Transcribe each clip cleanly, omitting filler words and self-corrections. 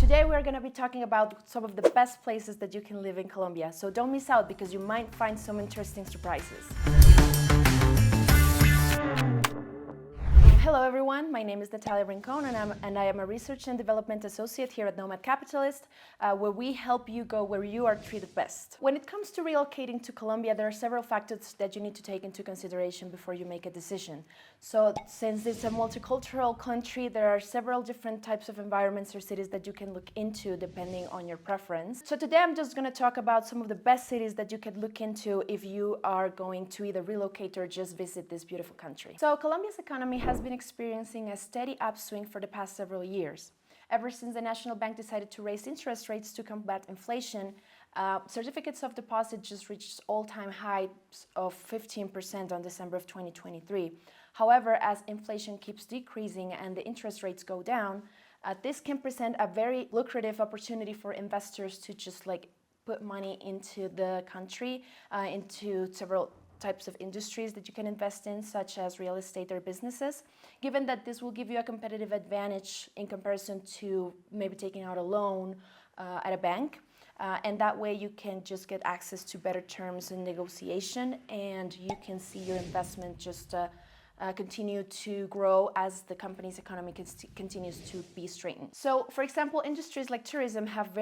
Today we're going to be talking about some of the best places that you can live in Colombia. So don't miss out because you might find some interesting surprises. Hello everyone, my name is Natalia Rincon and I am a Research and Development Associate here at Nomad Capitalist, where we help you go where you are treated best. When it comes to relocating to Colombia, there are several factors that you need to take into consideration before you make a decision. So since it's a multicultural country, there are several different types of environments or cities that you can look into depending on your preference. So today I'm just going to talk about some of the best cities that you could look into if you are going to either relocate or just visit this beautiful country. So Colombia's economy has been experiencing a steady upswing for the past several years. Ever since the National Bank decided to raise interest rates to combat inflation, certificates of deposit just reached all-time highs of 15% on December of 2023. However, as inflation keeps decreasing and the interest rates go down, this can present a very lucrative opportunity for investors to just put money into the country, into several types of industries that you can invest in, such as real estate or businesses, given that this will give you a competitive advantage in comparison to maybe taking out a loan at a bank. And that way you can just get access to better terms in negotiation, and you can see your investment just continue to grow as the company's economy continues to be strengthened. So, for example, industries like tourism have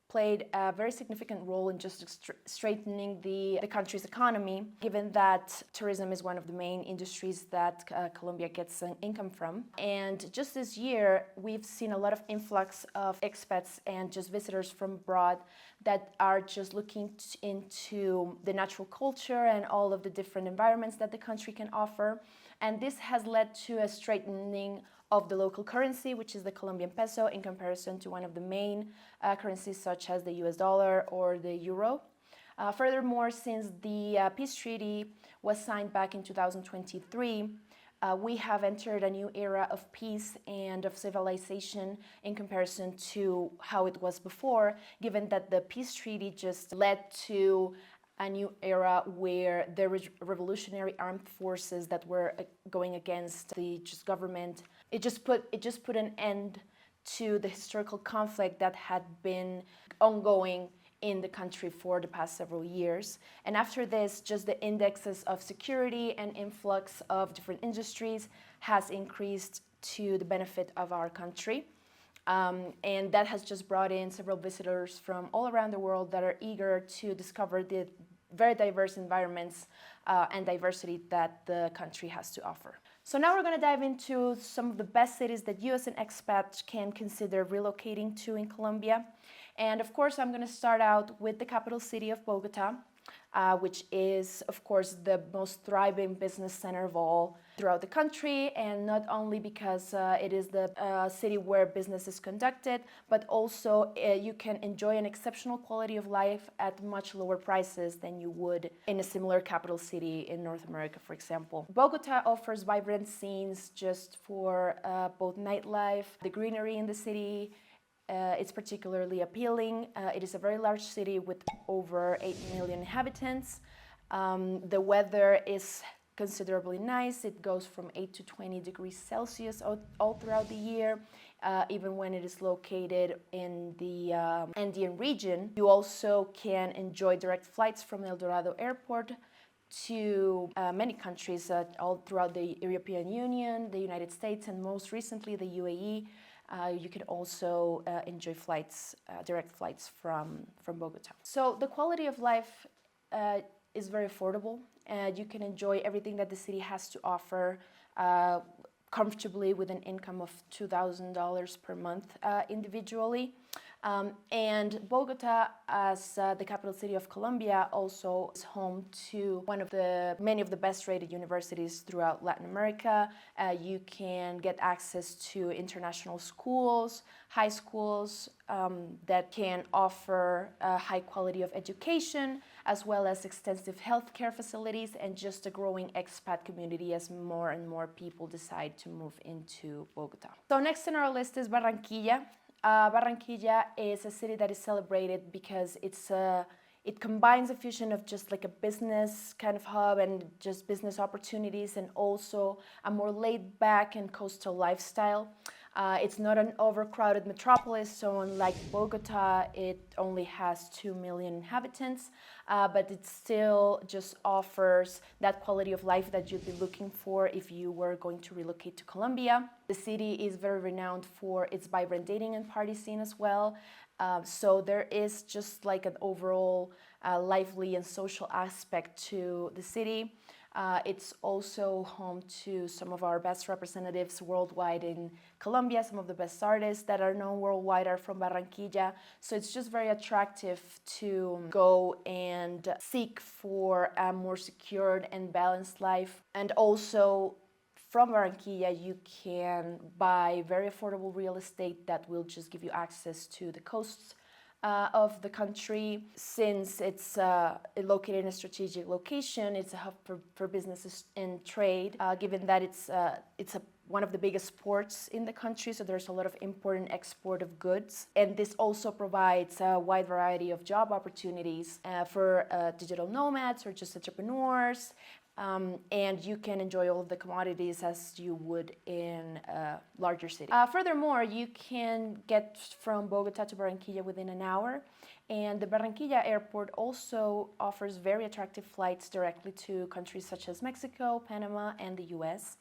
played a very significant role in just strengthening the country's economy, given that tourism is one of the main industries that Colombia gets an income from. And just this year, we've seen a lot of influx of expats and just visitors from abroad that are just looking into the natural culture and all of the different environments that the country can offer. And this has led to a strengthening of the local currency, which is the Colombian peso, in comparison to one of the main currencies such as the US dollar or the euro. Furthermore, since the peace treaty was signed back in 2023, we have entered a new era of peace and of civilization in comparison to how it was before, given that the peace treaty just led to a new era where the revolutionary armed forces that were going against the government, it just put an end to the historical conflict that had been ongoing in the country for the past several years. And after this, just the indexes of security and influx of different industries has increased to the benefit of our country. And that has just brought in several visitors from all around the world that are eager to discover the very diverse environments and diversity that the country has to offer. So now we're going to dive into some of the best cities that you as an expat can consider relocating to in Colombia. And of course, I'm going to start out with the capital city of Bogota, which is, of course, the most thriving business center of all throughout the country, and not only because it is the city where business is conducted, but also you can enjoy an exceptional quality of life at much lower prices than you would in a similar capital city in North America, for example. Bogota offers vibrant scenes just for both nightlife, the greenery in the city. It's particularly appealing. It is a very large city with over 8 million inhabitants. The weather is considerably nice. It goes from 8 to 20 degrees Celsius all throughout the year, even when it is located in the Andean region. You also can enjoy direct flights from El Dorado Airport to many countries all throughout the European Union, the United States, and most recently the UAE. You can also enjoy direct flights from Bogota. So the quality of life is very affordable, and you can enjoy everything that the city has to offer comfortably with an income of $2,000 per month individually. And Bogota, as the capital city of Colombia, also is home to many of the best rated universities throughout Latin America. You can get access to international schools, high schools that can offer a high quality of education, as well as extensive healthcare facilities, and just a growing expat community as more and more people decide to move into Bogota. So next on our list is Barranquilla. Barranquilla is a city that is celebrated because it combines a fusion of just like a business kind of hub and just business opportunities, and also a more laid back and coastal lifestyle. It's not an overcrowded metropolis, so unlike Bogota, it only has 2 million inhabitants, but it still just offers that quality of life that you'd be looking for if you were going to relocate to Colombia. The city is very renowned for its vibrant dating and party scene as well. So there is just like an overall lively and social aspect to the city. It's also home to some of our best representatives worldwide in Colombia. Some of the best artists that are known worldwide are from Barranquilla. So it's just very attractive to go and seek for a more secured and balanced life. And also from Barranquilla, you can buy very affordable real estate that will just give you access to the coasts of the country. Since it's located in a strategic location, it's a hub for businesses and trade, given that it's one of the biggest ports in the country, so there's a lot of import and export of goods. And this also provides a wide variety of job opportunities for digital nomads or just entrepreneurs. And you can enjoy all of the commodities as you would in a larger city. Furthermore, you can get from Bogota to Barranquilla within an hour. And the Barranquilla airport also offers very attractive flights directly to countries such as Mexico, Panama, and the US.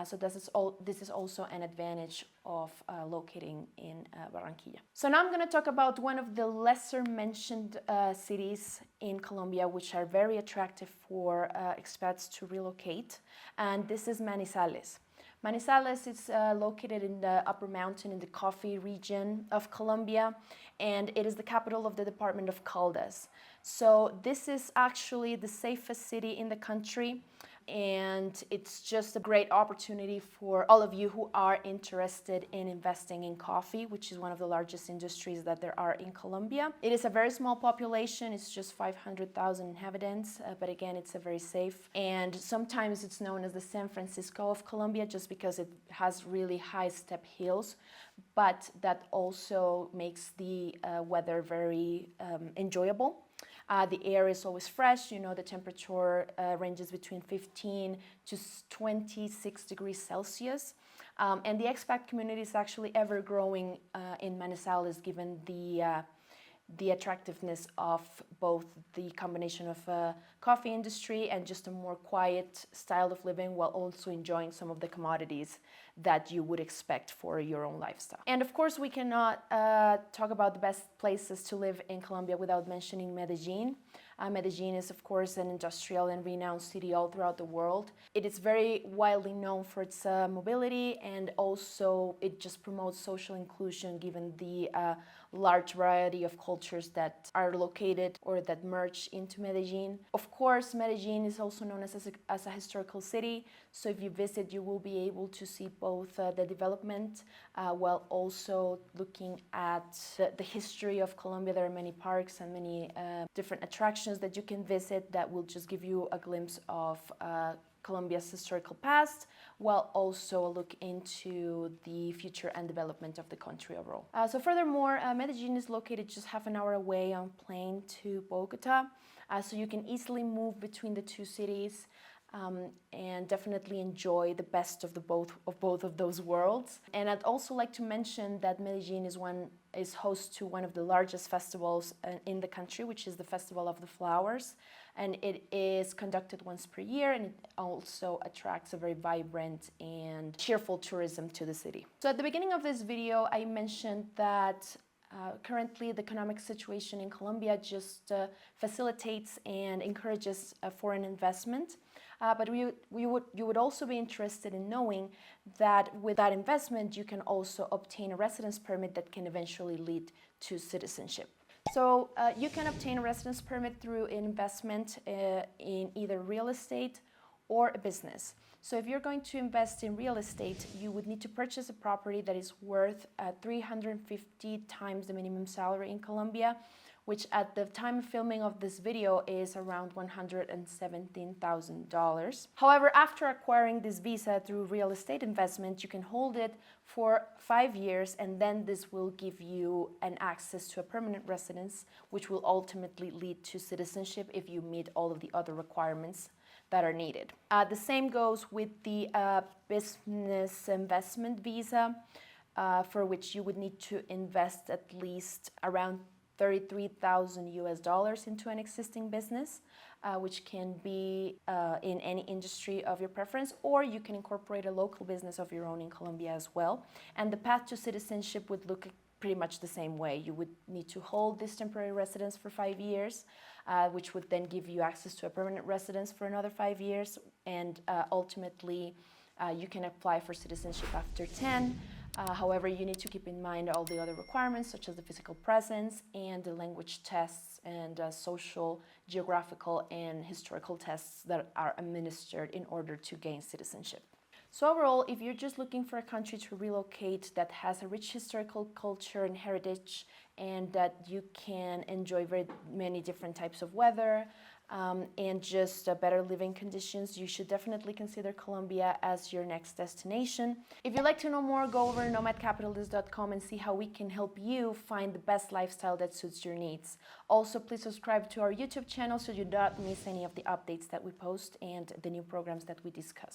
So this is also an advantage of locating in Barranquilla. So now I'm going to talk about one of the lesser mentioned cities in Colombia, which are very attractive for expats to relocate. And this is Manizales. Manizales is located in the upper mountain in the coffee region of Colombia, and it is the capital of the department of Caldas. So this is actually the safest city in the country, and it's just a great opportunity for all of you who are interested in investing in coffee, which is one of the largest industries that there are in Colombia. It is a very small population, it's just 500,000 inhabitants, but again, it's a very safe, and sometimes it's known as the San Francisco of Colombia just because it has really high step hills, but that also makes the weather very enjoyable. The air is always fresh, you know, the temperature ranges between 15 to 26 degrees Celsius. And the expat community is actually ever growing in Manizales, given the attractiveness of both the combination of coffee industry and just a more quiet style of living, while also enjoying some of the commodities that you would expect for your own lifestyle. And of course, we cannot talk about the best places to live in Colombia without mentioning Medellin. Medellin is, of course, an industrial and renowned city all throughout the world. It is very widely known for its mobility, and also it just promotes social inclusion given the large variety of cultures that are located or that merge into Medellin. Of course, Medellin is also known as a historical city, so if you visit, you will be able to see both the development while also looking at the history of Colombia. There are many parks and many different attractions that you can visit that will just give you a glimpse of Colombia's historical past, while also look into the future and development of the country overall. So furthermore, Medellin is located just half an hour away on plane to Bogota, so you can easily move between the two cities. And definitely enjoy the best of both of those worlds. And I'd also like to mention that Medellin is host to one of the largest festivals in the country, which is the Festival of the Flowers, and it is conducted once per year, and it also attracts a very vibrant and cheerful tourism to the city. So at the beginning of this video, I mentioned that currently, the economic situation in Colombia just facilitates and encourages foreign investment. But you would also be interested in knowing that with that investment, you can also obtain a residence permit that can eventually lead to citizenship. So you can obtain a residence permit through investment in either real estate or a business. So if you're going to invest in real estate, you would need to purchase a property that is worth 350 times the minimum salary in Colombia, which at the time of filming of this video is around $117,000. However, after acquiring this visa through real estate investment, you can hold it for 5 years, and then this will give you an access to a permanent residence, which will ultimately lead to citizenship if you meet all of the other requirements that are needed. The same goes with the business investment visa. for which you would need to invest at least around 33,000 US dollars into an existing business, which can be in any industry of your preference, or you can incorporate a local business of your own in Colombia as well. And the path to citizenship would look pretty much the same way. You would need to hold this temporary residence for 5 years, which would then give you access to a permanent residence for another 5 years, and ultimately you can apply for citizenship after 10. However, you need to keep in mind all the other requirements, such as the physical presence and the language tests and social, geographical, and historical tests that are administered in order to gain citizenship. So overall, if you're just looking for a country to relocate that has a rich historical culture and heritage, and that you can enjoy very many different types of weather, and just better living conditions, you should definitely consider Colombia as your next destination. If you'd like to know more, go over to nomadcapitalist.com and see how we can help you find the best lifestyle that suits your needs. Also, please subscribe to our YouTube channel so you don't miss any of the updates that we post and the new programs that we discuss.